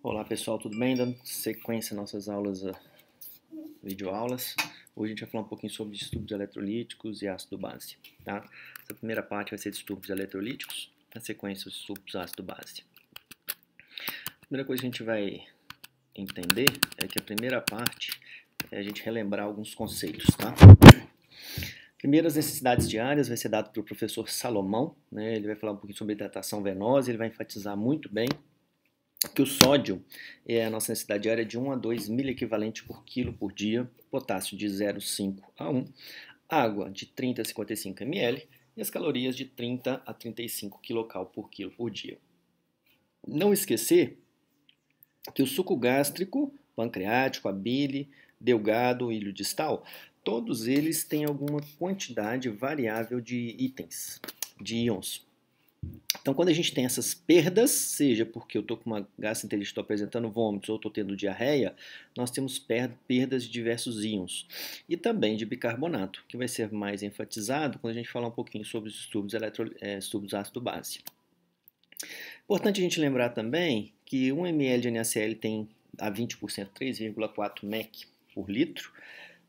Olá pessoal, tudo bem? Dando sequência às nossas aulas, videoaulas. Hoje a gente vai falar um pouquinho sobre distúrbios eletrolíticos e ácido base, tá? Essa primeira parte vai ser distúrbios eletrolíticos, na sequência os distúrbios ácido base. A primeira coisa que a gente vai entender é que a primeira parte é a gente relembrar alguns conceitos, tá? Primeiro, as necessidades diárias vai ser dado pelo professor Salomão, né? Ele vai falar um pouquinho sobre hidratação venosa, ele vai enfatizar muito bem que o sódio é a nossa necessidade diária de 1 a 2 miliequivalentes por quilo por dia, potássio de 0,5 a 1, água de 30 a 55 ml e as calorias de 30 a 35 kcal por quilo por dia. Não esquecer que o suco gástrico, pancreático, a bile, delgado, o ilho distal, todos eles têm alguma quantidade variável de itens, de íons. Então, quando a gente tem essas perdas, seja porque eu estou com uma gastroenterite, estou apresentando vômitos ou estou tendo diarreia, nós temos perdas de diversos íons e também de bicarbonato, que vai ser mais enfatizado quando a gente falar um pouquinho sobre os distúrbios ácido-base. Importante a gente lembrar também que 1 ml de NaCl tem a 20% 3,4 mEq por litro,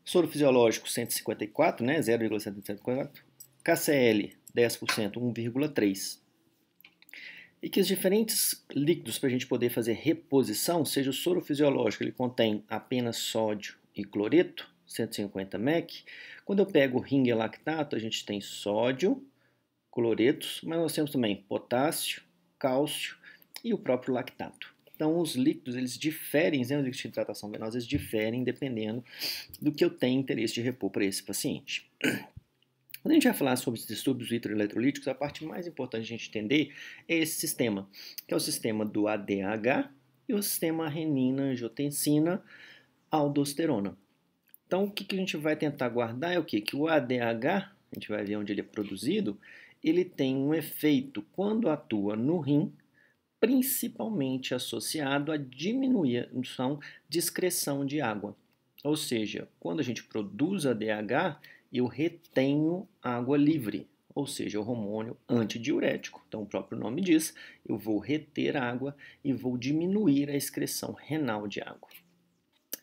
soro fisiológico 154, né, 0,754, KCl 10%, 1,3. E que os diferentes líquidos para a gente poder fazer reposição, seja o soro fisiológico, ele contém apenas sódio e cloreto, 150 mEq. Quando eu pego o ringue lactato, a gente tem sódio, cloretos, mas nós temos também potássio, cálcio e o próprio lactato. Então, os líquidos, eles diferem, os líquidos de hidratação venosa, eles diferem dependendo do que eu tenho interesse de repor para esse paciente. Quando a gente vai falar sobre os distúrbios hidroeletrolíticos, a parte mais importante de a gente entender é esse sistema, que é o sistema do ADH e o sistema renina-angiotensina-aldosterona. Então, o que a gente vai tentar guardar é o quê? Que o ADH, a gente vai ver onde ele é produzido, ele tem um efeito quando atua no rim, principalmente associado à diminuição de excreção de água. Ou seja, quando a gente produz ADH, eu retenho água livre, ou seja, o hormônio antidiurético. Então, o próprio nome diz, eu vou reter água e vou diminuir a excreção renal de água.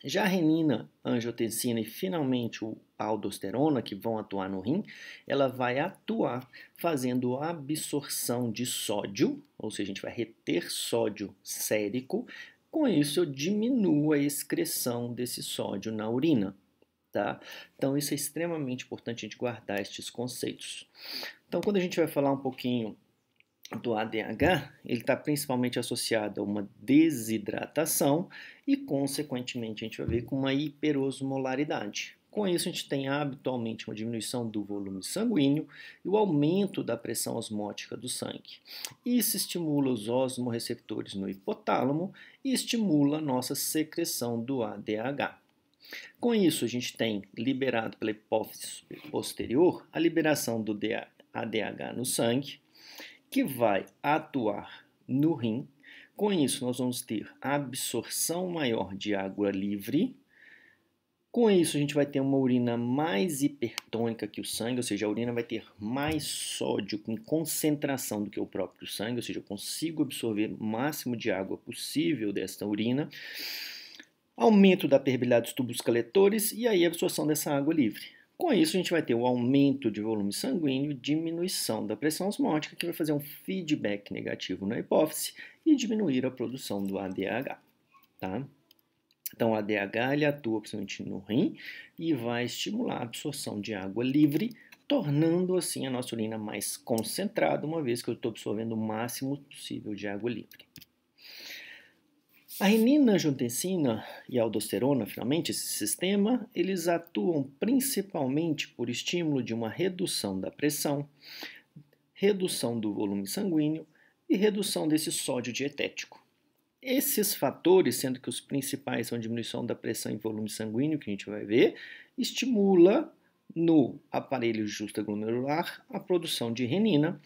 Já a renina, a angiotensina e finalmente a aldosterona, que vão atuar no rim, ela vai atuar fazendo a absorção de sódio, ou seja, a gente vai reter sódio sérico. Com isso, eu diminuo a excreção desse sódio na urina. Tá? Então, isso é extremamente importante a gente guardar estes conceitos. Então, quando a gente vai falar um pouquinho do ADH, ele está principalmente associado a uma desidratação e, consequentemente, a gente vai ver com uma hiperosmolaridade. Com isso, a gente tem habitualmente uma diminuição do volume sanguíneo e o aumento da pressão osmótica do sangue. Isso estimula os osmorreceptores no hipotálamo e estimula a nossa secreção do ADH. Com isso, a gente tem liberado pela hipófise posterior a liberação do ADH no sangue, que vai atuar no rim. Com isso, nós vamos ter absorção maior de água livre. Com isso, a gente vai ter uma urina mais hipertônica que o sangue, ou seja, a urina vai ter mais sódio com concentração do que o próprio sangue, ou seja, eu consigo absorver o máximo de água possível desta urina. Aumento da permeabilidade dos tubos coletores e aí a absorção dessa água livre. Com isso, a gente vai ter o aumento de volume sanguíneo, diminuição da pressão osmótica, que vai fazer um feedback negativo na hipófise e diminuir a produção do ADH. Tá? Então, o ADH ele atua principalmente no rim e vai estimular a absorção de água livre, tornando assim a nossa urina mais concentrada, uma vez que eu estou absorvendo o máximo possível de água livre. A renina, angiotensina e a aldosterona, finalmente, esse sistema, eles atuam principalmente por estímulo de uma redução da pressão, redução do volume sanguíneo e redução desse sódio dietético. Esses fatores, sendo que os principais são a diminuição da pressão e volume sanguíneo, que a gente vai ver, estimula no aparelho justaglomerular a produção de renina,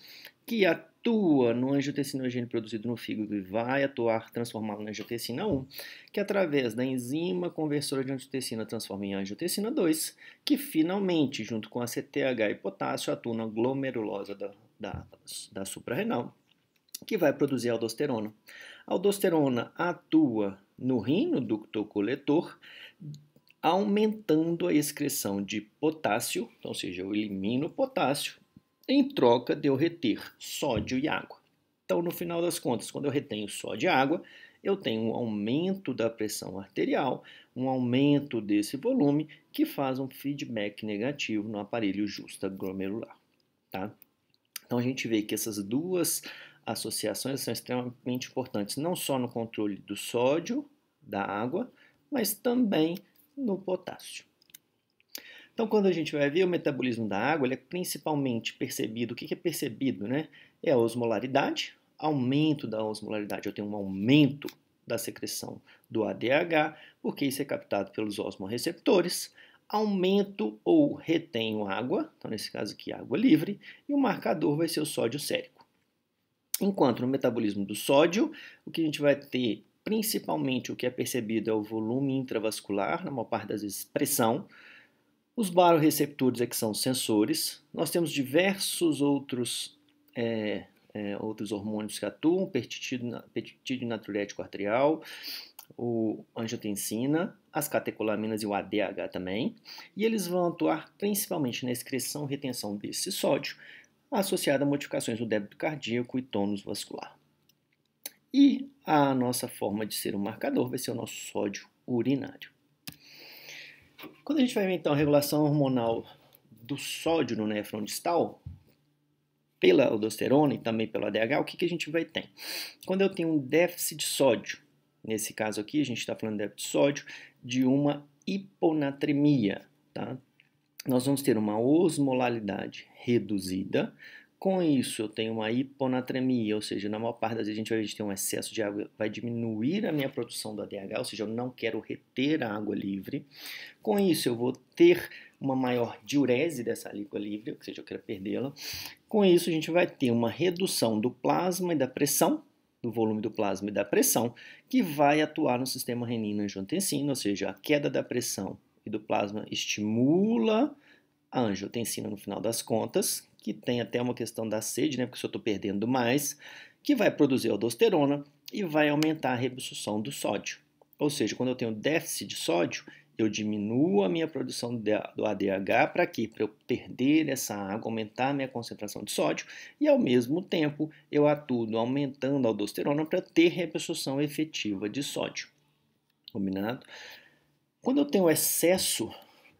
que atua no angiotensinogênio produzido no fígado e vai atuar transformá-lo na angiotensina 1, que através da enzima conversora de angiotensina transforma em angiotensina 2, que finalmente, junto com a CTH e potássio, atua na glomerulosa da suprarrenal que vai produzir aldosterona. A aldosterona atua no rim, no ducto coletor, aumentando a excreção de potássio, então, ou seja, eu elimino o potássio em troca de eu reter sódio e água. Então, no final das contas, quando eu retenho sódio e água, eu tenho um aumento da pressão arterial, um aumento desse volume, que faz um feedback negativo no aparelho justaglomerular. Tá? Então, a gente vê que essas duas associações são extremamente importantes, não só no controle do sódio, da água, mas também no potássio. Então, quando a gente vai ver o metabolismo da água, ele é principalmente percebido. O que é percebido, né? É a osmolaridade, aumento da osmolaridade. Eu tenho um aumento da secreção do ADH, porque isso é captado pelos osmorreceptores. Aumento ou retenho água, então nesse caso aqui água livre, e o marcador vai ser o sódio sérico. Enquanto no metabolismo do sódio, o que a gente vai ter principalmente o que é percebido é o volume intravascular, na maior parte das vezes pressão. Os baroreceptores é que são sensores. Nós temos diversos outros hormônios que atuam, peptídeo natriurético arterial, o angiotensina, as catecolaminas e o ADH também, e eles vão atuar principalmente na excreção e retenção desse sódio, associado a modificações no débito cardíaco e tônus vascular. E a nossa forma de ser um marcador vai ser o nosso sódio urinário. Quando a gente vai ver então a regulação hormonal do sódio no néfron distal, pela aldosterona e também pelo ADH, o que a gente vai ter? Quando eu tenho um déficit de sódio, nesse caso aqui a gente está falando de déficit de sódio, de uma hiponatremia, tá? Nós vamos ter uma osmolaridade reduzida. Com isso, eu tenho uma hiponatremia, ou seja, na maior parte das vezes a gente vai ter um excesso de água, vai diminuir a minha produção do ADH, ou seja, eu não quero reter a água livre. Com isso, eu vou ter uma maior diurese dessa água livre, ou seja, eu quero perdê-la. Com isso, a gente vai ter uma redução do plasma e da pressão, do volume do plasma e da pressão, que vai atuar no sistema renina-angiotensina, ou seja, a queda da pressão e do plasma estimula a angiotensina no final das contas, que tem até uma questão da sede, né, porque se eu estou perdendo mais, que vai produzir aldosterona e vai aumentar a reabsorção do sódio. Ou seja, quando eu tenho déficit de sódio, eu diminuo a minha produção do ADH para quê? Para eu perder essa água, aumentar a minha concentração de sódio e, ao mesmo tempo, eu atuo aumentando a aldosterona para ter reabsorção efetiva de sódio. Combinado? Quando eu tenho excesso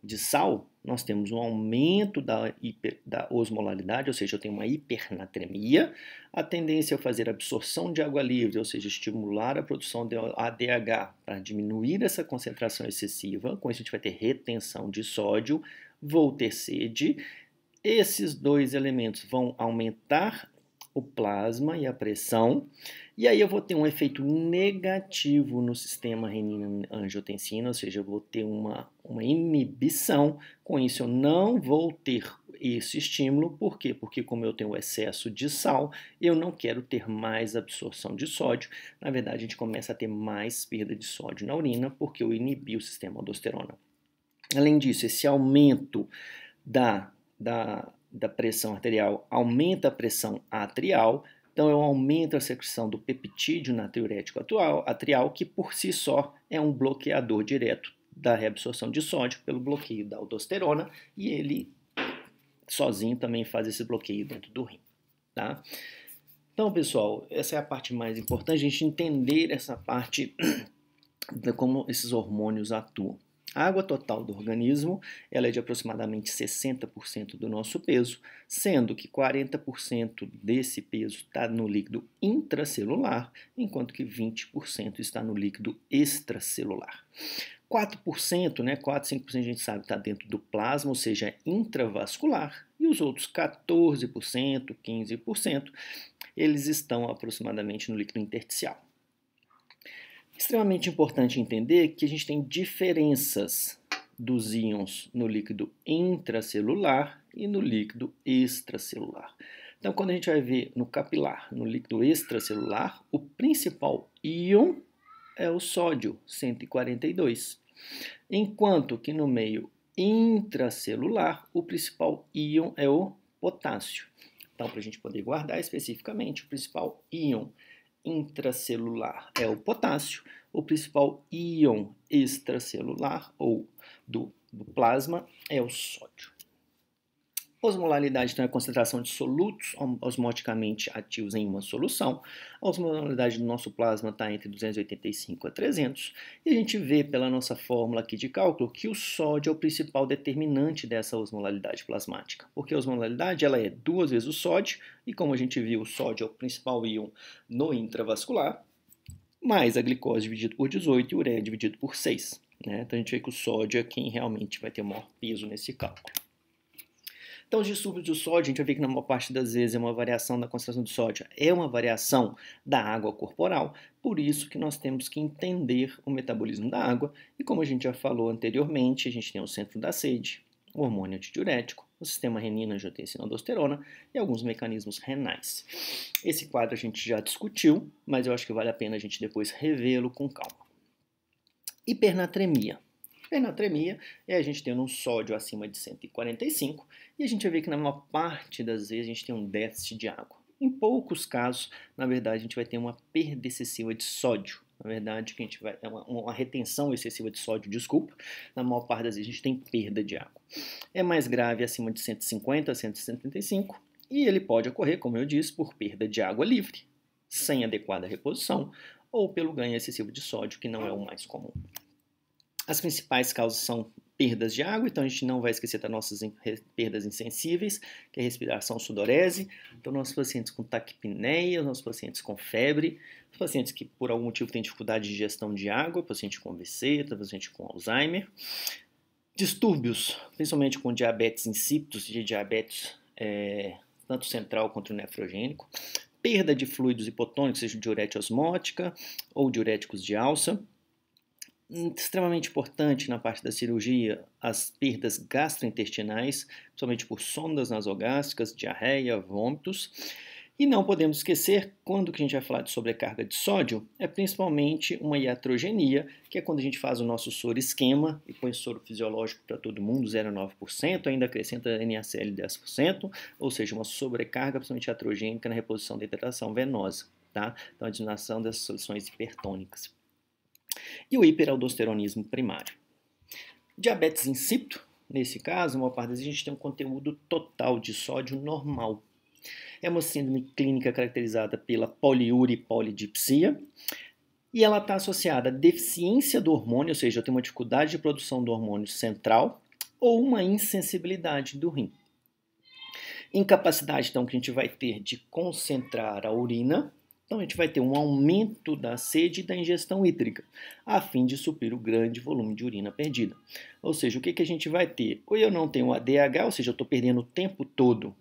de sal, nós temos um aumento da osmolaridade, ou seja, eu tenho uma hipernatremia, a tendência é fazer absorção de água livre, ou seja, estimular a produção de ADH para diminuir essa concentração excessiva, com isso a gente vai ter retenção de sódio, vou ter sede. Esses dois elementos vão aumentar o plasma e a pressão, e aí eu vou ter um efeito negativo no sistema renina-angiotensina, ou seja, eu vou ter uma inibição, com isso eu não vou ter esse estímulo, por quê? Porque como eu tenho excesso de sal, eu não quero ter mais absorção de sódio, na verdade a gente começa a ter mais perda de sódio na urina, porque eu inibi o sistema aldosterona. Além disso, esse aumento da pressão arterial aumenta a pressão atrial, então eu aumento a secreção do peptídeo natriurético atrial, que por si só é um bloqueador direto da reabsorção de sódio pelo bloqueio da aldosterona, e ele sozinho também faz esse bloqueio dentro do rim. Tá? Então, pessoal, essa é a parte mais importante, a gente entender essa parte de como esses hormônios atuam. A água total do organismo ela é de aproximadamente 60% do nosso peso, sendo que 40% desse peso está no líquido intracelular, enquanto que 20% está no líquido extracelular. 4%, 5% a gente sabe está dentro do plasma, ou seja, intravascular, e os outros 14%, 15%, eles estão aproximadamente no líquido intersticial. Extremamente importante entender que a gente tem diferenças dos íons no líquido intracelular e no líquido extracelular. Então, quando a gente vai ver no capilar, no líquido extracelular, o principal íon é o sódio, 142, enquanto que no meio intracelular, o principal íon é o potássio. Então, para a gente poder guardar especificamente, o principal íon intracelular é o potássio, o principal íon extracelular ou do plasma é o sódio. Osmolaridade, então, é a concentração de solutos osmoticamente ativos em uma solução. A osmolaridade do nosso plasma está entre 285 a 300. E a gente vê pela nossa fórmula aqui de cálculo que o sódio é o principal determinante dessa osmolaridade plasmática. Porque a osmolaridade ela é 2 vezes o sódio, e como a gente viu, o sódio é o principal íon no intravascular, mais a glicose dividido por 18 e a ureia dividido por 6. Né? Então a gente vê que o sódio é quem realmente vai ter o maior peso nesse cálculo. Então, os distúrbios do sódio, a gente vai ver que na maior parte das vezes é uma variação da concentração do sódio, é uma variação da água corporal, por isso que nós temos que entender o metabolismo da água, e como a gente já falou anteriormente, a gente tem o centro da sede, o hormônio antidiurético, o sistema renina, angiotensina, aldosterona e alguns mecanismos renais. Esse quadro a gente já discutiu, mas eu acho que vale a pena a gente depois revê-lo com calma. Hipernatremia. Hipernatremia é a gente tendo um sódio acima de 145 e a gente vai ver que na maior parte das vezes a gente tem um déficit de água. Em poucos casos, na verdade, a gente vai ter uma perda excessiva de sódio. Na verdade, que a gente vai é uma retenção excessiva de sódio, desculpa. Na maior parte das vezes a gente tem perda de água. É mais grave acima de 150 a 175 e ele pode ocorrer, como eu disse, por perda de água livre, sem adequada reposição ou pelo ganho excessivo de sódio, que não é o mais comum. As principais causas são perdas de água, então a gente não vai esquecer das nossas perdas insensíveis, que é a respiração sudorese. Então, nossos pacientes com taquipneia, nossos pacientes com febre, os pacientes que por algum motivo têm dificuldade de digestão de água, paciente com AVC, paciente com Alzheimer. Distúrbios, principalmente com diabetes insípidos, de diabetes tanto central quanto nefrogênico. Perda de fluidos hipotônicos, seja diurética osmótica ou diuréticos de alça. Extremamente importante na parte da cirurgia as perdas gastrointestinais, principalmente por sondas nasogástricas, diarreia, vômitos. E não podemos esquecer, quando que a gente vai falar de sobrecarga de sódio, é principalmente uma iatrogenia, que é quando a gente faz o nosso soro esquema e põe soro fisiológico para todo mundo, 0,9%, ainda acrescenta NaCl 10%, ou seja, uma sobrecarga principalmente iatrogênica na reposição da hidratação venosa, tá? Então, a diminuição das soluções hipertônicas. E o hiperaldosteronismo primário. Diabetes insípido, nesse caso, a maior parte das vezes a gente tem um conteúdo total de sódio normal. É uma síndrome clínica caracterizada pela poliúria e polidipsia, e ela está associada à deficiência do hormônio, ou seja, eu tenho uma dificuldade de produção do hormônio central, ou uma insensibilidade do rim. Incapacidade, então, que a gente vai ter de concentrar a urina. Então, a gente vai ter um aumento da sede e da ingestão hídrica, a fim de suprir o grande volume de urina perdida. Ou seja, o que a gente vai ter? Ou eu não tenho ADH, ou seja, eu estou perdendo o tempo todo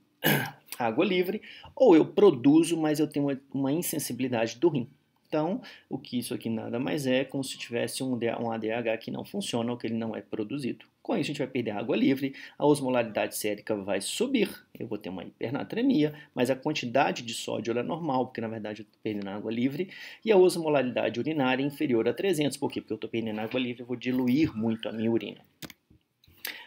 água livre, ou eu produzo, mas eu tenho uma insensibilidade do rim. Então, o que isso aqui nada mais é como se tivesse um ADH que não funciona ou que ele não é produzido. Com isso, a gente vai perder água livre, a osmolaridade sérica vai subir, eu vou ter uma hipernatremia, mas a quantidade de sódio é normal, porque na verdade eu estou perdendo água livre, e a osmolaridade urinária é inferior a 300, por quê? Porque eu estou perdendo água livre, eu vou diluir muito a minha urina.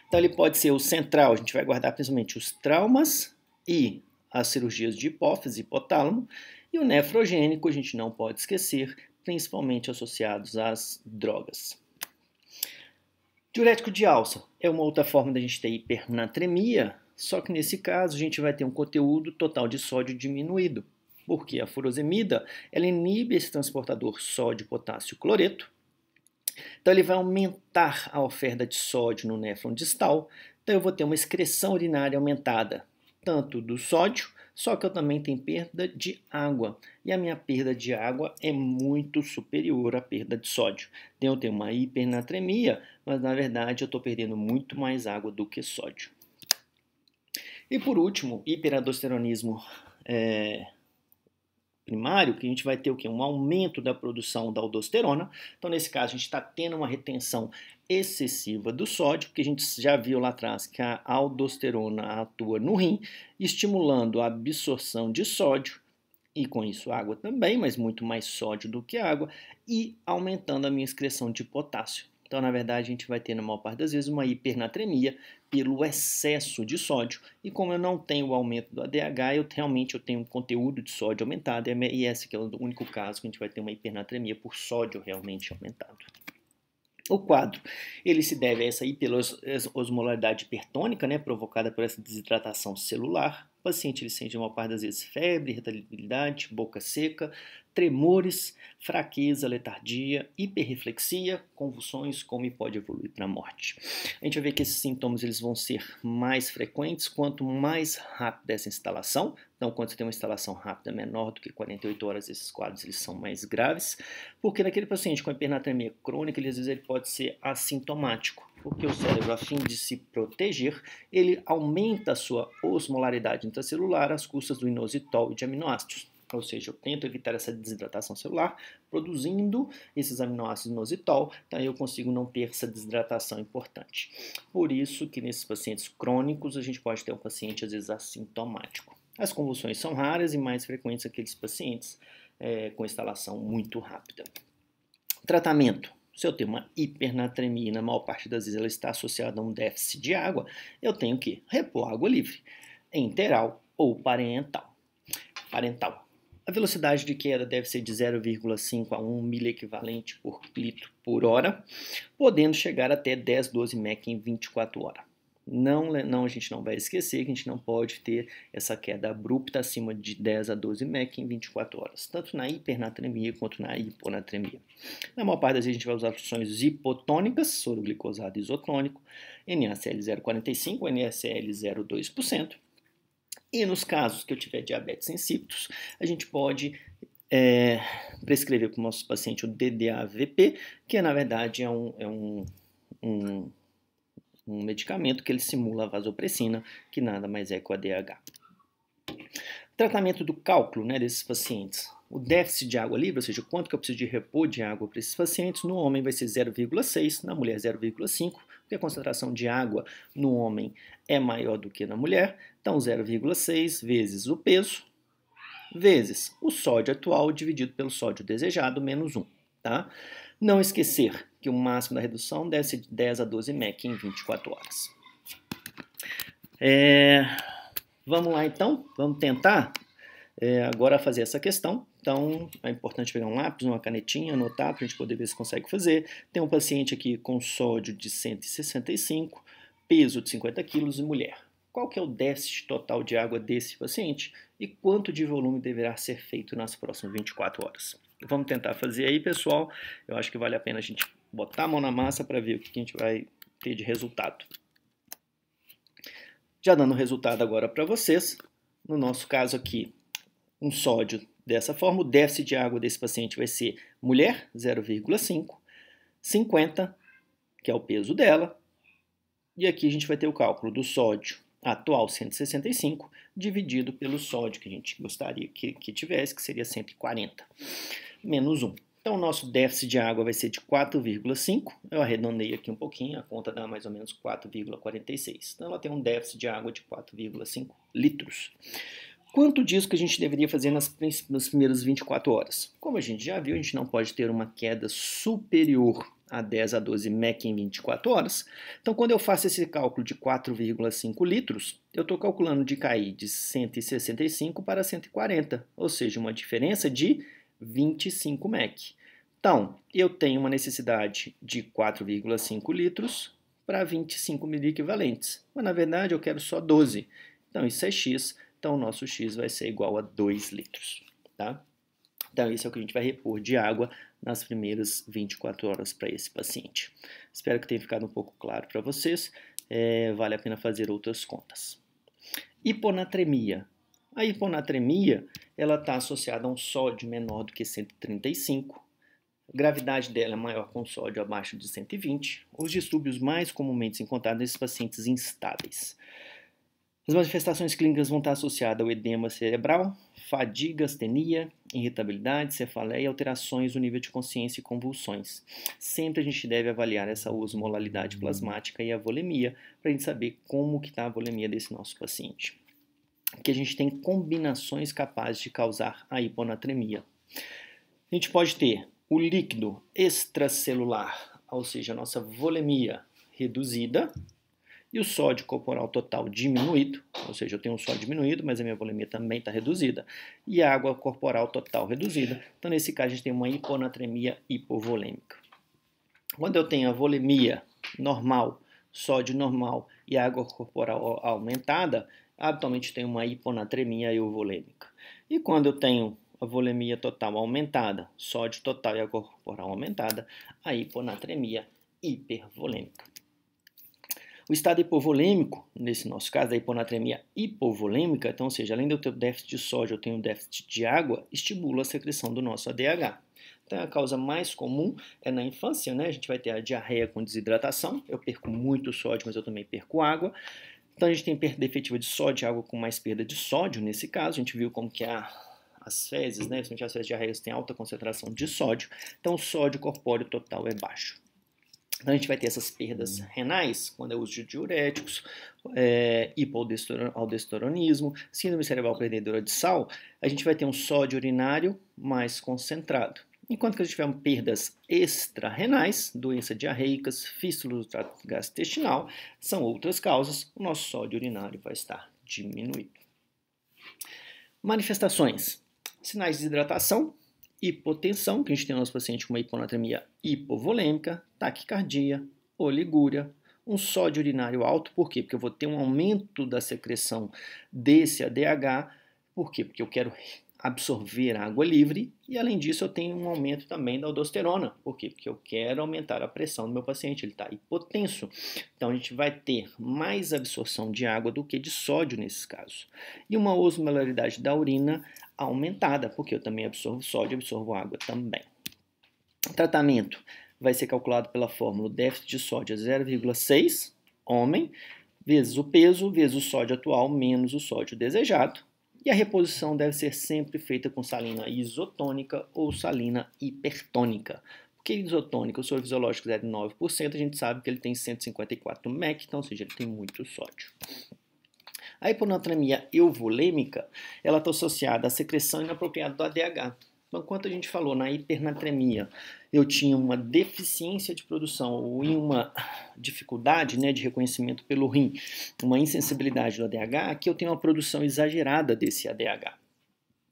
Então, ele pode ser o central, a gente vai guardar principalmente os traumas e as cirurgias de hipófise e hipotálamo, e o nefrogênico a gente não pode esquecer, principalmente associados às drogas. Diurético de alça é uma outra forma da gente ter hipernatremia, só que nesse caso a gente vai ter um conteúdo total de sódio diminuído, porque a furosemida ela inibe esse transportador sódio-potássio-cloreto, então ele vai aumentar a oferta de sódio no néfron distal, então eu vou ter uma excreção urinária aumentada, tanto do sódio, só que eu também tenho perda de água, e a minha perda de água é muito superior à perda de sódio. Então eu tenho uma hipernatremia, mas na verdade eu estou perdendo muito mais água do que sódio. E por último, hiperaldosteronismo primário, que a gente vai ter o quê? Um aumento da produção da aldosterona. Então, nesse caso, a gente está tendo uma retenção excessiva do sódio, porque a gente já viu lá atrás que a aldosterona atua no rim, estimulando a absorção de sódio, e com isso água também, mas muito mais sódio do que água, e aumentando a minha excreção de potássio. Então, na verdade, a gente vai ter, na maior parte das vezes, uma hipernatremia pelo excesso de sódio. E como eu não tenho o aumento do ADH, eu tenho um conteúdo de sódio aumentado. E esse aqui é o único caso que a gente vai ter uma hipernatremia por sódio realmente aumentado. O quadro, ele se deve a essa hiperosmolaridade hipertônica, né, provocada por essa desidratação celular. O paciente ele sente uma parte das vezes febre, irritabilidade, boca seca, tremores, fraqueza, letargia, hiperreflexia, convulsões, como e pode evoluir para a morte. A gente vai ver que esses sintomas eles vão ser mais frequentes quanto mais rápida essa instalação. Então, quando você tem uma instalação rápida menor do que 48 horas, esses quadros eles são mais graves, porque naquele paciente com hipernatremia crônica, às vezes ele pode ser assintomático, porque o cérebro, a fim de se proteger, ele aumenta a sua osmolaridade intracelular às custas do inositol e de aminoácidos. Ou seja, eu tento evitar essa desidratação celular, produzindo esses aminoácidos inositol, então eu consigo não ter essa desidratação importante. Por isso que nesses pacientes crônicos, a gente pode ter um paciente, às vezes, assintomático. As convulsões são raras e mais frequentes naqueles pacientes com instalação muito rápida. Tratamento. Se eu tenho uma hipernatremia, na maior parte das vezes ela está associada a um déficit de água, eu tenho que repor água livre, enteral ou parental. A velocidade de queda deve ser de 0,5 a 1 miliequivalente por litro por hora, podendo chegar até 10, 12 mEq em 24 horas. A gente não vai esquecer que a gente não pode ter essa queda abrupta acima de 10 a 12 mEq em 24 horas, tanto na hipernatremia quanto na hiponatremia. Na maior parte das vezes a gente vai usar soluções hipotônicas, soro glicosado isotônico, NaCl 0,45, NaCl 0,2%. E nos casos que eu tiver diabetes insípidos, a gente pode prescrever para o nosso paciente o DDAVP, que na verdade é um medicamento que ele simula a vasopressina, que nada mais é que o ADH. Tratamento do cálculo desses pacientes. O déficit de água livre, ou seja, quanto que eu preciso de repor de água para esses pacientes, no homem vai ser 0,6, na mulher 0,5, porque a concentração de água no homem é maior do que na mulher, então 0,6 vezes o peso, vezes o sódio atual dividido pelo sódio desejado, menos 1. Tá? Não esquecer que o máximo da redução deve ser de 10 a 12 mEq em 24 horas. Vamos lá então, vamos tentar agora fazer essa questão. Então é importante pegar um lápis, uma canetinha, anotar para a gente poder ver se consegue fazer. Tem um paciente aqui com sódio de 165, peso de 50 kg e mulher. Qual que é o déficit total de água desse paciente e quanto de volume deverá ser feito nas próximas 24 horas? Vamos tentar fazer aí, pessoal. Eu acho que vale a pena a gente botar a mão na massa para ver o que a gente vai ter de resultado. Já dando o resultado agora para vocês, no nosso caso aqui, um sódio dessa forma, o déficit de água desse paciente vai ser mulher, 0,5, 50, que é o peso dela, e aqui a gente vai ter o cálculo do sódio atual, 165, dividido pelo sódio que a gente gostaria que tivesse, que seria 140, menos 1. Então, o nosso déficit de água vai ser de 4,5. Eu arredondei aqui um pouquinho, a conta dá mais ou menos 4,46. Então, ela tem um déficit de água de 4,5 litros. Quanto disso que a gente deveria fazer nas primeiras 24 horas? Como a gente já viu, a gente não pode ter uma queda superior a 10 a 12 mEq em 24 horas. Então, quando eu faço esse cálculo de 4,5 litros, eu estou calculando de cair de 165 para 140, ou seja, uma diferença de 25 mEq. Então, eu tenho uma necessidade de 4,5 litros para 25 miliequivalentes, mas na verdade eu quero só 12. Então, isso é X. Então, o nosso X vai ser igual a 2 litros, tá? Então, isso é o que a gente vai repor de água nas primeiras 24 horas para esse paciente. Espero que tenha ficado um pouco claro para vocês. Vale a pena fazer outras contas. Hiponatremia. A hiponatremia, ela está associada a um sódio menor do que 135. A gravidade dela é maior com sódio abaixo de 120. Os distúrbios mais comumente encontrados nesses pacientes instáveis. As manifestações clínicas vão estar associadas ao edema cerebral, fadiga, astenia, irritabilidade, cefaleia, alterações do nível de consciência e convulsões. Sempre a gente deve avaliar essa osmolaridade plasmática e a volemia para a gente saber como que está a volemia desse nosso paciente. Aqui a gente tem combinações capazes de causar a hiponatremia. A gente pode ter o líquido extracelular ou seja, a nossa volemia reduzida, e o sódio corporal total diminuído, ou seja, eu tenho um sódio diminuído, mas a minha volemia também está reduzida, e a água corporal total reduzida. Então, nesse caso, a gente tem uma hiponatremia hipovolêmica. Quando eu tenho a volemia normal, sódio normal e água corporal aumentada, habitualmente tenho uma hiponatremia euvolêmica. E quando eu tenho a volemia total aumentada, sódio total e água corporal aumentada, a hiponatremia hipervolêmica. O estado hipovolêmico, nesse nosso caso, a hiponatremia hipovolêmica, então, ou seja, além de eu ter déficit de sódio, eu tenho déficit de água, estimula a secreção do nosso ADH. Então, a causa mais comum é na infância, né? A gente vai ter a diarreia com desidratação, eu perco muito sódio, mas eu também perco água. Então, a gente tem perda efetiva de sódio, água com mais perda de sódio, nesse caso, a gente viu como que as fezes, né? Principalmente as fezes diarreias têm alta concentração de sódio, então o sódio corpóreo total é baixo. Então, a gente vai ter essas perdas renais, quando é uso de diuréticos, hipoaldosteronismo, síndrome cerebral perdedora de sal, a gente vai ter um sódio urinário mais concentrado. Enquanto que a gente tiver perdas extra-renais, doenças diarreicas, fístulas do trato gastrointestinal, são outras causas, o nosso sódio urinário vai estar diminuído. Manifestações: sinais de desidratação, hipotensão, que a gente tem no nosso paciente com uma hiponatremia hipovolêmica, taquicardia, oligúria, um sódio urinário alto. Por quê? Porque eu vou ter um aumento da secreção desse ADH. Por quê? Porque eu quero absorver água livre e, além disso, eu tenho um aumento também da aldosterona. Por quê? Porque eu quero aumentar a pressão do meu paciente, ele está hipotenso. Então, a gente vai ter mais absorção de água do que de sódio nesses casos. E uma osmolaridade da urina aumentada, porque eu também absorvo sódio e absorvo água também. O tratamento vai ser calculado pela fórmula déficit de sódio é 0,6, homem, vezes o peso, vezes o sódio atual, menos o sódio desejado. E a reposição deve ser sempre feita com salina isotônica ou salina hipertônica. Porque isotônica, o soro fisiológico é de 9%, a gente sabe que ele tem 154 mEq, então, ou seja, ele tem muito sódio. A hiponatremia euvolêmica, ela está associada à secreção inapropriada do ADH. Então, quanto a gente falou na hipernatremia, eu tinha uma deficiência de produção ou uma dificuldade, né, de reconhecimento pelo rim, uma insensibilidade do ADH, aqui eu tenho uma produção exagerada desse ADH.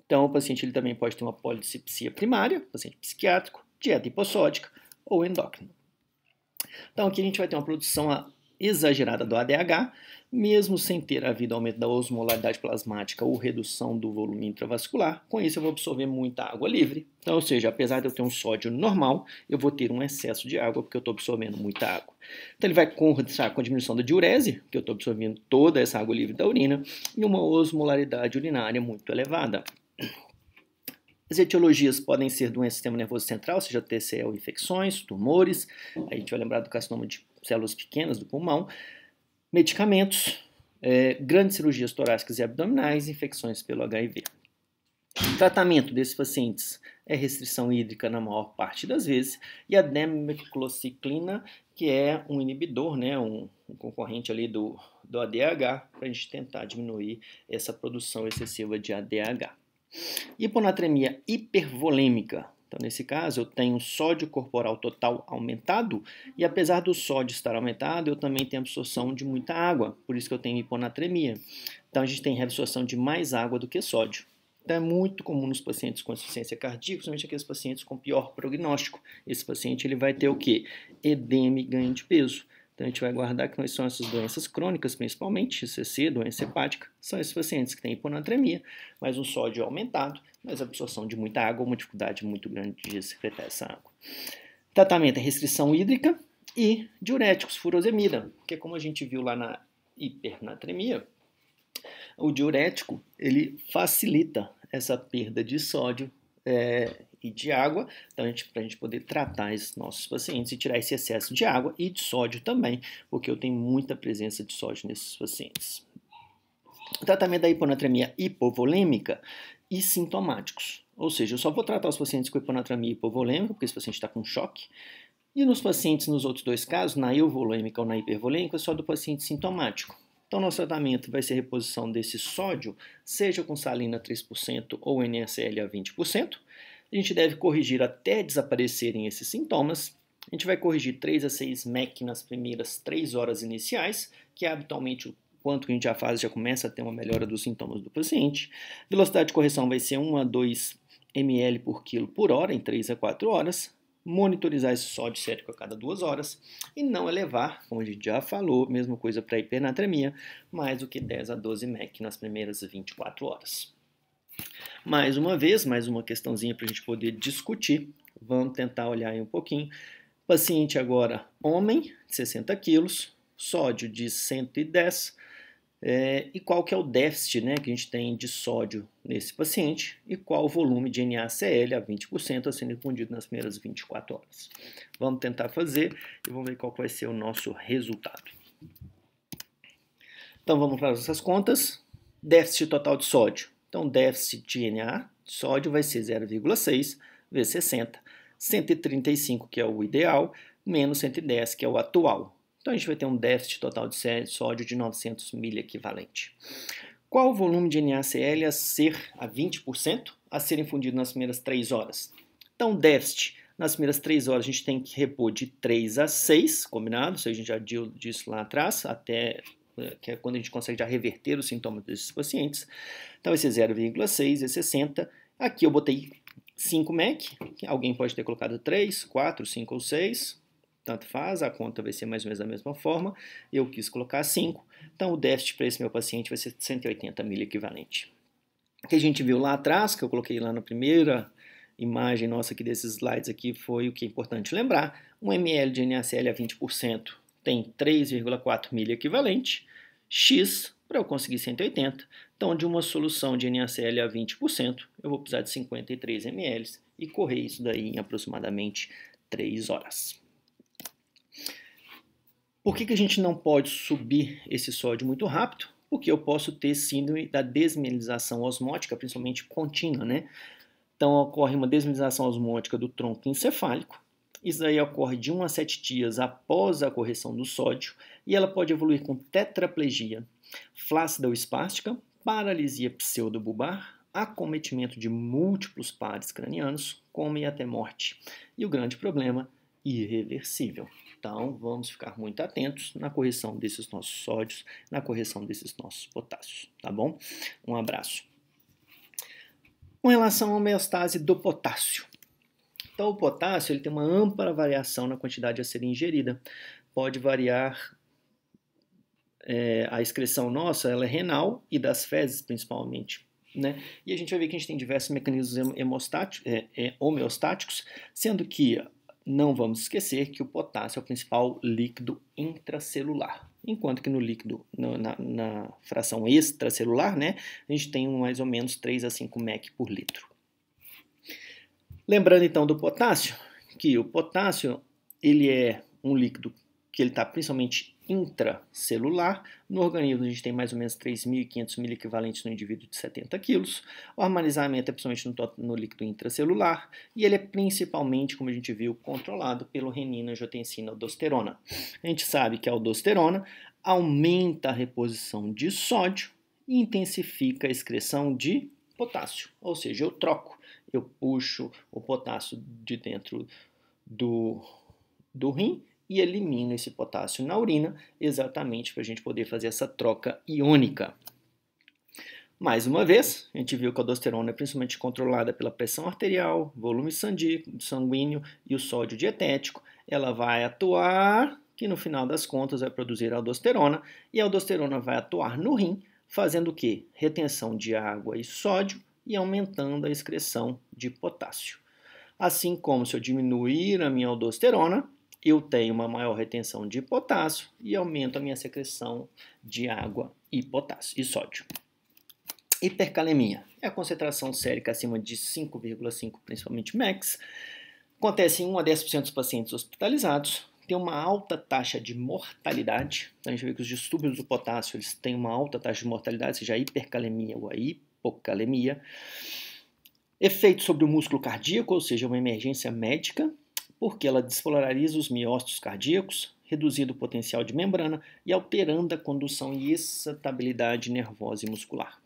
Então, o paciente ele também pode ter uma polidipsia primária, paciente psiquiátrico, dieta hipossódica ou endócrina. Então, aqui a gente vai ter uma produção exagerada do ADH, mesmo sem ter havido aumento da osmolaridade plasmática ou redução do volume intravascular. Com isso, eu vou absorver muita água livre. Então, ou seja, apesar de eu ter um sódio normal, eu vou ter um excesso de água porque eu estou absorvendo muita água. Então, ele vai conversar com a diminuição da diurese, que eu estou absorvendo toda essa água livre da urina, e uma osmolaridade urinária muito elevada. As etiologias podem ser doença do sistema nervoso central, seja TCE ou infecções, tumores, aí a gente vai lembrar do carcinoma de células pequenas do pulmão, medicamentos, grandes cirurgias torácicas e abdominais, infecções pelo HIV. O tratamento desses pacientes é restrição hídrica na maior parte das vezes e a demeclociclina, que é um inibidor, né, um concorrente ali do ADH, para a gente tentar diminuir essa produção excessiva de ADH. Hiponatremia hipervolêmica. Então, nesse caso, eu tenho sódio corporal total aumentado e, apesar do sódio estar aumentado, eu também tenho absorção de muita água, por isso que eu tenho hiponatremia. Então, a gente tem reabsorção de mais água do que sódio. Então, é muito comum nos pacientes com insuficiência cardíaca, principalmente aqueles pacientes com pior prognóstico. Esse paciente ele vai ter o quê? Edema e ganho de peso. Então, a gente vai guardar que são essas doenças crônicas, principalmente, CC, doença hepática, são esses pacientes que têm hiponatremia, mas um sódio aumentado, mas absorção de muita água, uma dificuldade muito grande de secretar essa água. Tratamento é restrição hídrica e diuréticos, furosemida, que é como a gente viu lá na hipernatremia, o diurético, ele facilita essa perda de sódio e de água, então para a gente poder tratar esses nossos pacientes e tirar esse excesso de água e de sódio também, porque eu tenho muita presença de sódio nesses pacientes. O tratamento da hiponatremia hipovolêmica e sintomáticos, ou seja, eu só vou tratar os pacientes com hiponatremia hipovolêmica, porque esse paciente está com choque, e nos pacientes, nos outros dois casos, na euvolêmica ou na hipervolêmica, só do paciente sintomático. Então, nosso tratamento vai ser reposição desse sódio, seja com salina 3% ou NaCl a 20%. A gente deve corrigir até desaparecerem esses sintomas A gente vai corrigir 3 a 6 mEq nas primeiras 3 horas iniciais, que é habitualmente o quanto que a gente já faz, já começa a ter uma melhora dos sintomas do paciente. Velocidade de correção vai ser 1 a 2 ml por quilo por hora, em 3 a 4 horas. Monitorizar esse sódio sérico a cada 2 horas e não elevar, como a gente já falou, mesma coisa para hipernatremia, mais do que 10 a 12 mEq nas primeiras 24 horas. Mais uma vez, mais uma questãozinha para a gente poder discutir. Vamos tentar olhar aí um pouquinho. Paciente agora, homem, 60 quilos, sódio de 110. E qual que é o déficit, né, que a gente tem de sódio nesse paciente e qual o volume de NaCl a 20% a sendo infundido nas primeiras 24 horas. Vamos tentar fazer e vamos ver qual vai ser o nosso resultado. Então vamos para essas contas. Déficit total de sódio. Então déficit de Na, sódio vai ser 0,6 vezes 60. 135, que é o ideal, menos 110, que é o atual. Então a gente vai ter um déficit total de sódio de 900 ml equivalente. Qual o volume de NaCl a ser a 20% a ser infundido nas primeiras 3 horas? Então déficit, nas primeiras 3 horas a gente tem que repor de 3 a 6, combinado? Isso a gente já disse lá atrás, até que é quando a gente consegue já reverter os sintomas desses pacientes. Então vai ser 0,6 vezes 60. Aqui eu botei 5 mEq, alguém pode ter colocado 3, 4, 5 ou 6. Tanto faz, a conta vai ser mais ou menos da mesma forma. Eu quis colocar 5. Então, o déficit para esse meu paciente vai ser 180 ml equivalente. O que a gente viu lá atrás, que eu coloquei lá na primeira imagem nossa aqui desses slides aqui, foi o que é importante lembrar. 1 ml de NaCl a 20% tem 3,4 ml equivalente. X, para eu conseguir 180. Então, de uma solução de NaCl a 20%, eu vou precisar de 53 ml e correr isso daí em aproximadamente 3 horas. Por que a gente não pode subir esse sódio muito rápido? Porque eu posso ter síndrome da desmineralização osmótica, principalmente contínua, né? Então, ocorre uma desmineralização osmótica do tronco encefálico. Isso aí ocorre de 1 a 7 dias após a correção do sódio e ela pode evoluir com tetraplegia, flácida ou espástica, paralisia pseudobulbar, acometimento de múltiplos pares cranianos, como e até morte. E o grande problema, irreversível. Então, vamos ficar muito atentos na correção desses nossos sódios, na correção desses nossos potássios, tá bom? Um abraço. Com relação à homeostase do potássio. Então, o potássio ele tem uma ampla variação na quantidade a ser ingerida. Pode variar, a excreção nossa, ela é renal e das fezes principalmente. Né? E a gente vai ver que a gente tem diversos mecanismos homeostáticos, sendo que não vamos esquecer que o potássio é o principal líquido intracelular, enquanto que no líquido, na fração extracelular, né, a gente tem mais ou menos 3 a 5 mEq por litro. Lembrando então do potássio, que o potássio ele é um líquido que ele está principalmente intracelular. No organismo a gente tem mais ou menos 3.500 ml equivalentes no indivíduo de 70 quilos. O armazenamento é principalmente no líquido intracelular e ele é principalmente, como a gente viu, controlado pelo renina, angiotensina, aldosterona. A gente sabe que a aldosterona aumenta a reposição de sódio e intensifica a excreção de potássio, ou seja, eu puxo o potássio de dentro do rim e elimina esse potássio na urina, exatamente para a gente poder fazer essa troca iônica. Mais uma vez, a gente viu que a aldosterona é principalmente controlada pela pressão arterial, volume sanguíneo e o sódio dietético. Ela vai atuar, que no final das contas vai produzir a aldosterona, e a aldosterona vai atuar no rim, fazendo o quê? Retenção de água e sódio e aumentando a excreção de potássio. Assim como se eu diminuir a minha aldosterona, eu tenho uma maior retenção de potássio e aumento a minha secreção de água e potássio e sódio. Hipercalemia é a concentração sérica acima de 5,5, principalmente max. Acontece em 1 a 10% dos pacientes hospitalizados. Tem uma alta taxa de mortalidade. Então, a gente vê que os distúrbios do potássio eles têm uma alta taxa de mortalidade, seja a hipercalemia ou a hipocalemia. Efeito sobre o músculo cardíaco, ou seja, uma emergência médica, porque ela despolariza os miócitos cardíacos, reduzindo o potencial de membrana e alterando a condução e excitabilidade nervosa e muscular.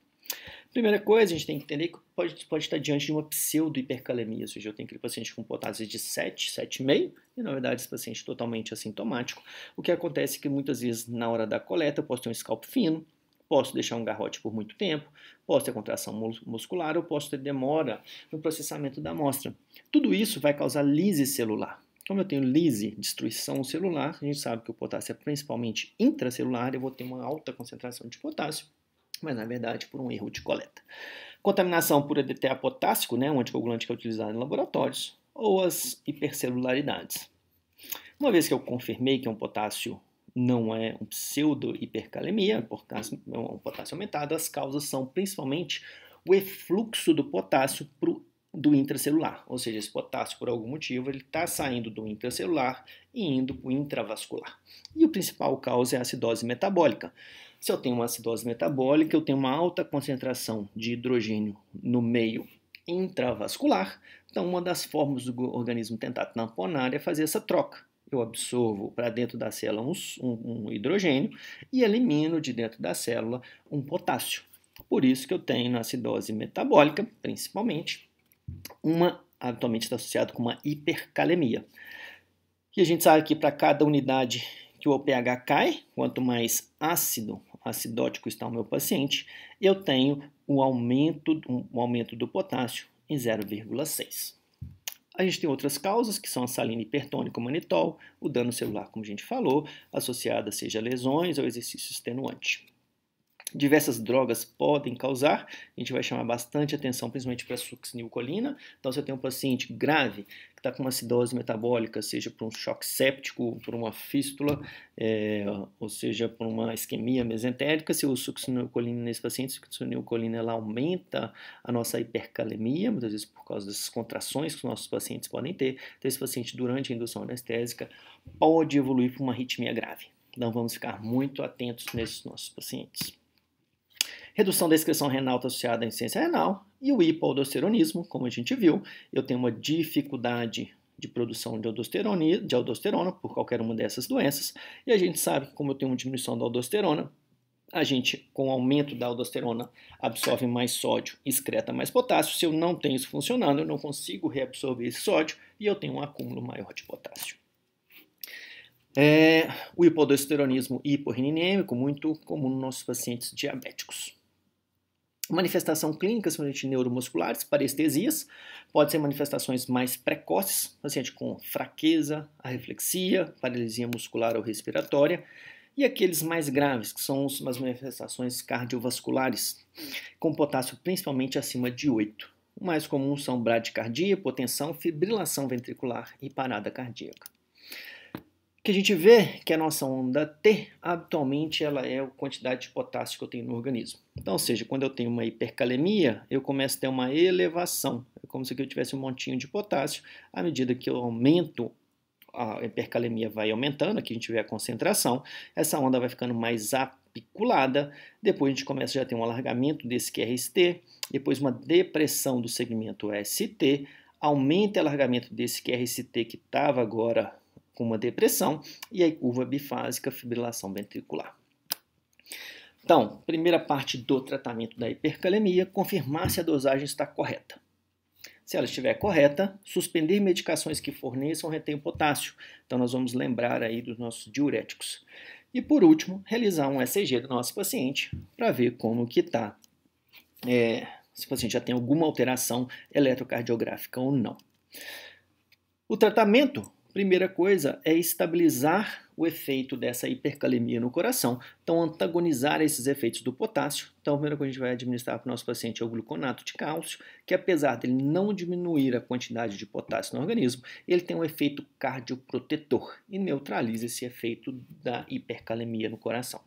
Primeira coisa, a gente tem que entender que pode estar diante de uma pseudo-hipercalemia, ou seja, eu tenho aquele paciente com potássio de 7, 7,5, e na verdade esse paciente é totalmente assintomático. O que acontece é que muitas vezes na hora da coleta eu posso ter um scalp fino, posso deixar um garrote por muito tempo, posso ter contração muscular ou posso ter demora no processamento da amostra. Tudo isso vai causar lise celular. Como eu tenho lise, destruição celular, a gente sabe que o potássio é principalmente intracelular, eu vou ter uma alta concentração de potássio, mas na verdade por um erro de coleta. Contaminação por EDTA potássico, um anticoagulante que é utilizado em laboratórios, ou as hipercelularidades. Uma vez que eu confirmei que um potássio não é um pseudo-hipercalemia, por causa é um potássio aumentado, as causas são principalmente o efluxo do potássio do intracelular, ou seja, esse potássio por algum motivo ele está saindo do intracelular e indo para o intravascular. E o principal causa é a acidose metabólica. Se eu tenho uma acidose metabólica, eu tenho uma alta concentração de hidrogênio no meio intravascular, então uma das formas do organismo tentar tamponar é fazer essa troca. Eu absorvo para dentro da célula um hidrogênio e elimino de dentro da célula um potássio. Por isso que eu tenho na acidose metabólica, principalmente, habitualmente está associado com uma hipercalemia. E a gente sabe que para cada unidade que o pH cai, quanto mais acidótico está o meu paciente, eu tenho um aumento do potássio em 0,6. A gente tem outras causas, que são a salina hipertônica, o manitol, o dano celular, como a gente falou, associada seja a lesões ou exercício extenuante. Diversas drogas podem causar, a gente vai chamar bastante atenção, principalmente para a succinilcolina. Então, se eu tenho um paciente grave que está com uma acidose metabólica, seja por um choque séptico, por uma fístula, ou seja, por uma isquemia mesentérica, se eu uso succinilcolina nesse paciente, a succinilcolina ela aumenta a nossa hipercalemia, muitas vezes por causa das contrações que os nossos pacientes podem ter. Então, esse paciente, durante a indução anestésica, pode evoluir para uma arritmia grave. Então, vamos ficar muito atentos nesses nossos pacientes. Redução da excreção renal está associada à insuficiência renal e o hipoaldosteronismo, como a gente viu, eu tenho uma dificuldade de produção de aldosterona por qualquer uma dessas doenças, e a gente sabe que como eu tenho uma diminuição da aldosterona, a gente, com o aumento da aldosterona, absorve mais sódio e excreta mais potássio. Se eu não tenho isso funcionando, eu não consigo reabsorver esse sódio e eu tenho um acúmulo maior de potássio. O hipoaldosteronismo hiporreninêmico, muito comum nos nossos pacientes diabéticos. Manifestação clínica, principalmente neuromusculares, parestesias, pode ser manifestações mais precoces, paciente com fraqueza, arreflexia, paralisia muscular ou respiratória, e aqueles mais graves, que são as manifestações cardiovasculares, com potássio principalmente acima de 8. O mais comum são bradicardia, hipotensão, fibrilação ventricular e parada cardíaca. O que a gente vê que a nossa onda T, habitualmente, ela é a quantidade de potássio que eu tenho no organismo. Então, ou seja, quando eu tenho uma hipercalemia, eu começo a ter uma elevação. É como se eu tivesse um montinho de potássio. À medida que eu aumento, a hipercalemia vai aumentando, aqui a gente vê a concentração, essa onda vai ficando mais apiculada, depois a gente começa já a ter um alargamento desse QRST, depois uma depressão do segmento ST, aumenta o alargamento desse QRST que estava agora com uma depressão, e aí curva bifásica, fibrilação ventricular. Então, primeira parte do tratamento da hipercalemia, confirmar se a dosagem está correta. Se ela estiver correta, suspender medicações que forneçam ou retêm potássio. Então, nós vamos lembrar aí dos nossos diuréticos. E, por último, realizar um ECG do nosso paciente para ver como que está, se o paciente já tem alguma alteração eletrocardiográfica ou não. O tratamento, primeira coisa, é estabilizar o efeito dessa hipercalemia no coração. Então, antagonizar esses efeitos do potássio. Então, a primeira coisa que a gente vai administrar para o nosso paciente é o gluconato de cálcio, que apesar de ele não diminuir a quantidade de potássio no organismo, ele tem um efeito cardioprotetor e neutraliza esse efeito da hipercalemia no coração.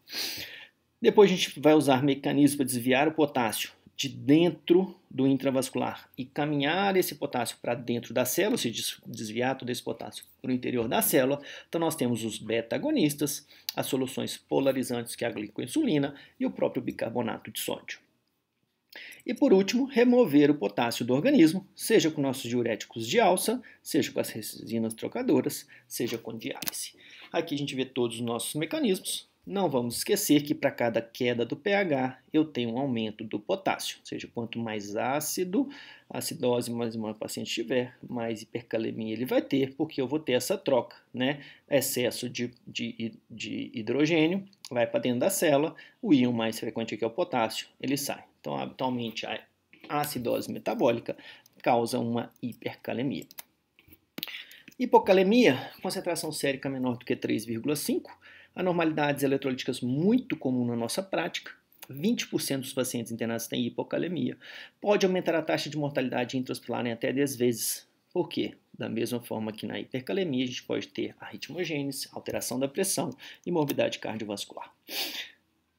Depois a gente vai usar mecanismos para desviar o potássio de dentro do intravascular e caminhar esse potássio para dentro da célula, se desviar todo esse potássio para o interior da célula. Então nós temos os beta-agonistas, as soluções polarizantes que é a glicoinsulina e o próprio bicarbonato de sódio. E por último, remover o potássio do organismo, seja com nossos diuréticos de alça, seja com as resinas trocadoras, seja com diálise. Aqui a gente vê todos os nossos mecanismos. Não vamos esquecer que para cada queda do pH, eu tenho um aumento do potássio, ou seja, quanto mais ácido, acidose mais uma paciente tiver, mais hipercalemia ele vai ter, porque eu vou ter essa troca, né? Excesso de hidrogênio vai para dentro da célula, o íon mais frequente aqui é o potássio, ele sai. Então, habitualmente, a acidose metabólica causa uma hipercalemia. Hipocalemia, concentração sérica menor do que 3,5, anormalidades eletrolíticas muito comum na nossa prática. 20% dos pacientes internados têm hipocalemia. Pode aumentar a taxa de mortalidade intra-hospitalar em até 10 vezes. Por quê? Da mesma forma que na hipercalemia, a gente pode ter arritmogênese, alteração da pressão e morbidade cardiovascular.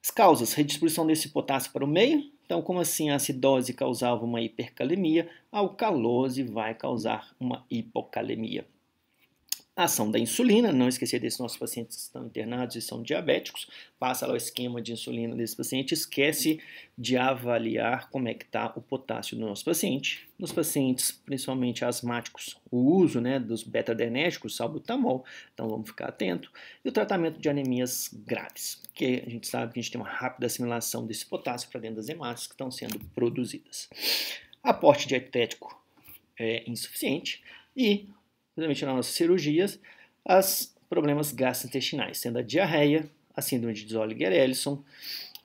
As causas, redistribuição desse potássio para o meio. Então, como assim a acidose causava uma hipercalemia, a alcalose vai causar uma hipocalemia. A ação da insulina, não esquecer desses nossos pacientes que estão internados e são diabéticos, passa lá o esquema de insulina desse paciente, esquece de avaliar como é que está o potássio do nosso paciente. Nos pacientes, principalmente asmáticos, o uso dos beta-adrenérgicos, salbutamol, então vamos ficar atento. E o tratamento de anemias graves, porque a gente sabe que a gente tem uma rápida assimilação desse potássio para dentro das hemácias que estão sendo produzidas. Aporte dietético é insuficiente e principalmente nas nossas cirurgias, os problemas gastrointestinais, sendo a diarreia, a síndrome de Zolliger-Ellison,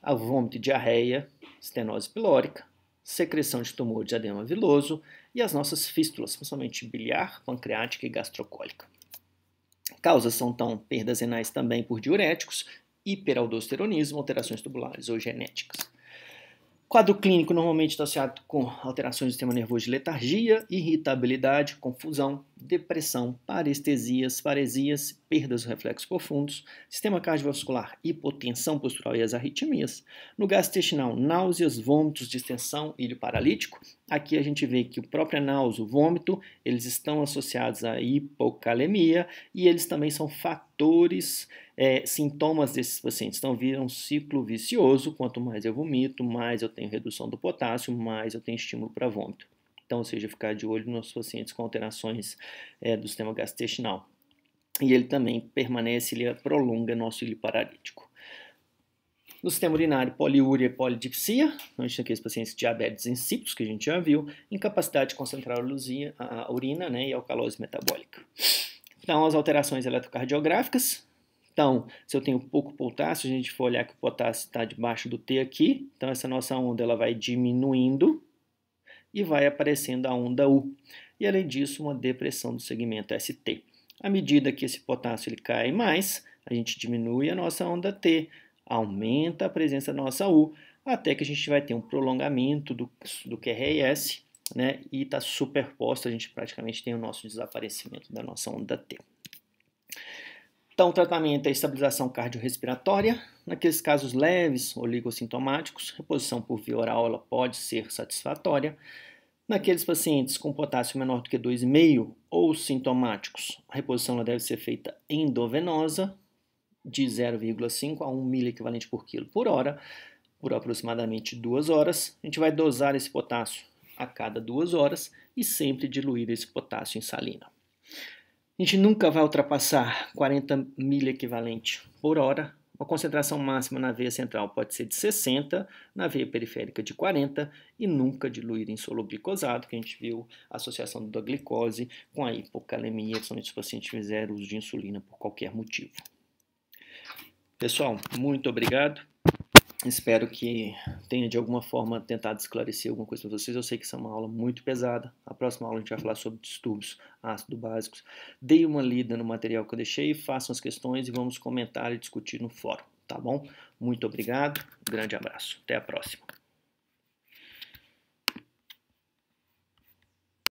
a vômito e diarreia, estenose pilórica, secreção de tumor de edema viloso e as nossas fístulas, principalmente biliar, pancreática e gastrocólica. Causas são, então, perdas renais também por diuréticos, hiperaldosteronismo, alterações tubulares ou genéticas. Quadro clínico normalmente está associado com alterações do sistema nervoso de letargia, irritabilidade, confusão, depressão, parestesias, paresias, perdas do reflexos profundos, sistema cardiovascular, hipotensão postural e as arritmias. No gastrointestinal, náuseas, vômitos, distensão, ilho paralítico. Aqui a gente vê que o próprio náusea, o vômito, eles estão associados à hipocalemia e eles também são fatores, sintomas desses pacientes. Então, vira um ciclo vicioso. Quanto mais eu vomito, mais eu tenho redução do potássio, mais eu tenho estímulo para vômito. Então, ou seja, ficar de olho nos pacientes com alterações do sistema gastrointestinal. E ele também permanece, ele prolonga nosso ilho paralítico. No sistema urinário, poliúria e polidipsia, a gente tem aqueles pacientes diabetes insípidos, que a gente já viu, incapacidade de concentrar a urina, e alcalose metabólica. Então, as alterações eletrocardiográficas. Então, se eu tenho pouco potássio, se a gente for olhar que o potássio está debaixo do T aqui, então essa nossa onda ela vai diminuindo e vai aparecendo a onda U. E além disso, uma depressão do segmento ST. À medida que esse potássio ele cai mais, a gente diminui a nossa onda T, aumenta a presença da nossa U, até que a gente vai ter um prolongamento do QRS, e está superposto, a gente praticamente tem o nosso desaparecimento da nossa onda T. Então, o tratamento é estabilização cardiorrespiratória. Naqueles casos leves, oligossintomáticos, reposição por via oral ela pode ser satisfatória. Naqueles pacientes com potássio menor do que 2,5 ou sintomáticos, a reposição ela deve ser feita endovenosa, de 0,5 a 1 miliequivalente por quilo por hora, por aproximadamente 2 horas. A gente vai dosar esse potássio a cada 2 horas e sempre diluir esse potássio em salina. A gente nunca vai ultrapassar 40 miliequivalente por hora. A concentração máxima na veia central pode ser de 60, na veia periférica de 40 e nunca diluir em solo glicosado, que a gente viu a associação da glicose com a hipocalemia, principalmente se o paciente fizer uso de insulina por qualquer motivo. Pessoal, muito obrigado. Espero que tenha de alguma forma tentado esclarecer alguma coisa para vocês. Eu sei que isso é uma aula muito pesada. A próxima aula a gente vai falar sobre distúrbios ácido básicos. Dê uma lida no material que eu deixei, façam as questões e vamos comentar e discutir no fórum, tá bom? Muito obrigado, um grande abraço. Até a próxima.